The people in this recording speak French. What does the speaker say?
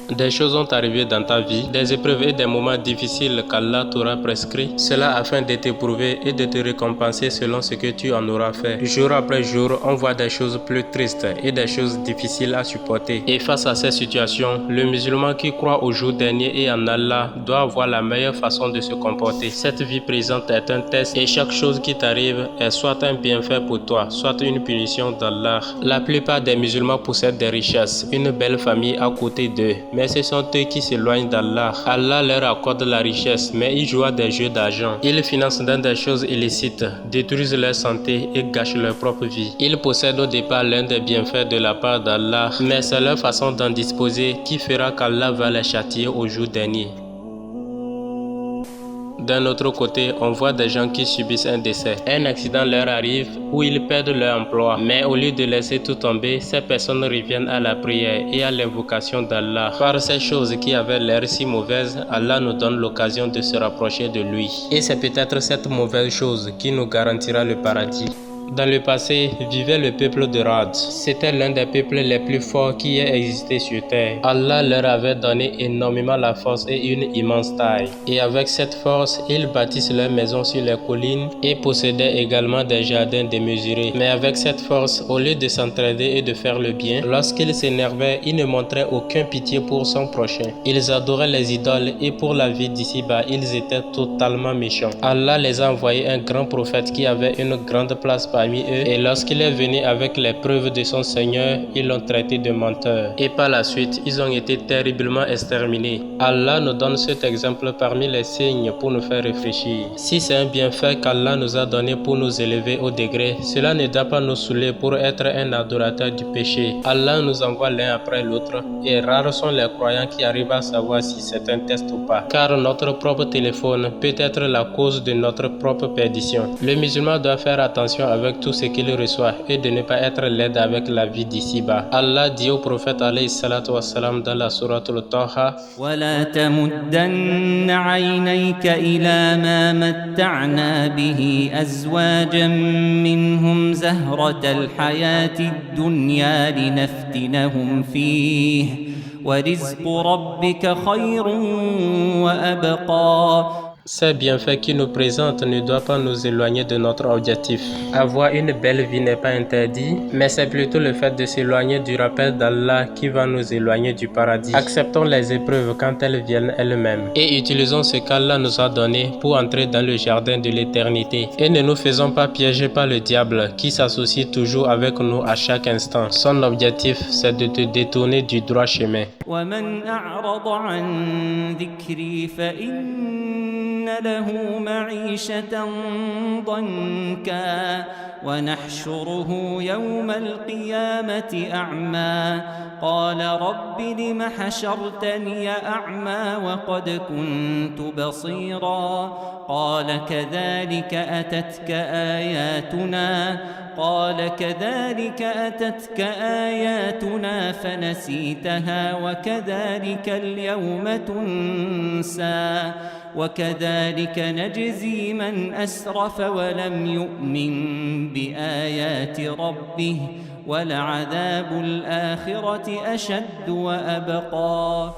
Des choses ont arrivé dans ta vie, des épreuves et des moments difficiles qu'Allah t'aura prescrits, cela afin de t'éprouver et de te récompenser selon ce que tu en auras fait. Jour après jour, on voit des choses plus tristes et des choses difficiles à supporter. Et face à ces situations, le musulman qui croit au jour dernier et en Allah doit avoir la meilleure façon de se comporter. Cette vie présente est un test et chaque chose qui t'arrive est soit un bienfait pour toi, soit une punition d'Allah. La plupart des musulmans possèdent des richesses, une belle famille à côté d'eux. Mais ce sont eux qui s'éloignent d'Allah. Allah leur accorde la richesse, mais ils jouent à des jeux d'argent. Ils financent dans des choses illicites, détruisent leur santé et gâchent leur propre vie. Ils possèdent au départ l'un des bienfaits de la part d'Allah, mais c'est leur façon d'en disposer qui fera qu'Allah va les châtier au jour dernier. D'un autre côté, on voit des gens qui subissent un décès. Un accident leur arrive où ils perdent leur emploi. Mais au lieu de laisser tout tomber, ces personnes reviennent à la prière et à l'invocation d'Allah. Par ces choses qui avaient l'air si mauvaises, Allah nous donne l'occasion de se rapprocher de lui. Et c'est peut-être cette mauvaise chose qui nous garantira le paradis. Dans le passé, vivait le peuple de Rad. C'était l'un des peuples les plus forts qui ait existé sur terre. Allah leur avait donné énormément la force et une immense taille. Et avec cette force, ils bâtissent leurs maisons sur les collines et possédaient également des jardins démesurés. Mais avec cette force, au lieu de s'entraider et de faire le bien, lorsqu'ils s'énervaient, ils ne montraient aucune pitié pour son prochain. Ils adoraient les idoles et pour la vie d'ici-bas, ils étaient totalement méchants. Allah les a envoyé un grand prophète qui avait une grande place parmi eux, et lorsqu'il est venu avec les preuves de son Seigneur, ils l'ont traité de menteur. Et par la suite, ils ont été terriblement exterminés. Allah nous donne cet exemple parmi les signes pour nous faire réfléchir. Si c'est un bienfait qu'Allah nous a donné pour nous élever au degré, cela ne doit pas nous saouler pour être un adorateur du péché. Allah nous envoie l'un après l'autre, et rares sont les croyants qui arrivent à savoir si c'est un test ou pas. Car notre propre téléphone peut être la cause de notre propre perdition. Le musulman doit faire attention avec tout ce qu'il reçoit et de ne pas être laid avec la vie d'ici-bas. Allah dit au prophète alayhi salatu wassalam dans la sourate al-Taha: ولا تمدن عينيك إلى ما متعنا به أزواجا منهم زهرة الحياة الدنيا لنفتنهم فيه ورزق ربك خير وأبقى. Ces bienfaits qui nous présentent ne doivent pas nous éloigner de notre objectif. Avoir une belle vie n'est pas interdit, mais c'est plutôt le fait de s'éloigner du rappel d'Allah qui va nous éloigner du paradis. Acceptons les épreuves quand elles viennent elles-mêmes et utilisons ce qu'Allah nous a donné pour entrer dans le jardin de l'éternité. Et ne nous faisons pas piéger par le diable qui s'associe toujours avec nous à chaque instant. Son objectif, c'est de te détourner du droit chemin. له معيشة ضنكا ونحشره يوم القيامة أعمى قال رب لم حشرتني أعمى وقد كنت بصيرا قال كذلك أتتك آياتنا فنسيتها وكذلك اليوم تنسى وكذلك نجزي من أسرف ولم يؤمن بآيات ربه ولعذاب الآخرة أشد وأبقى.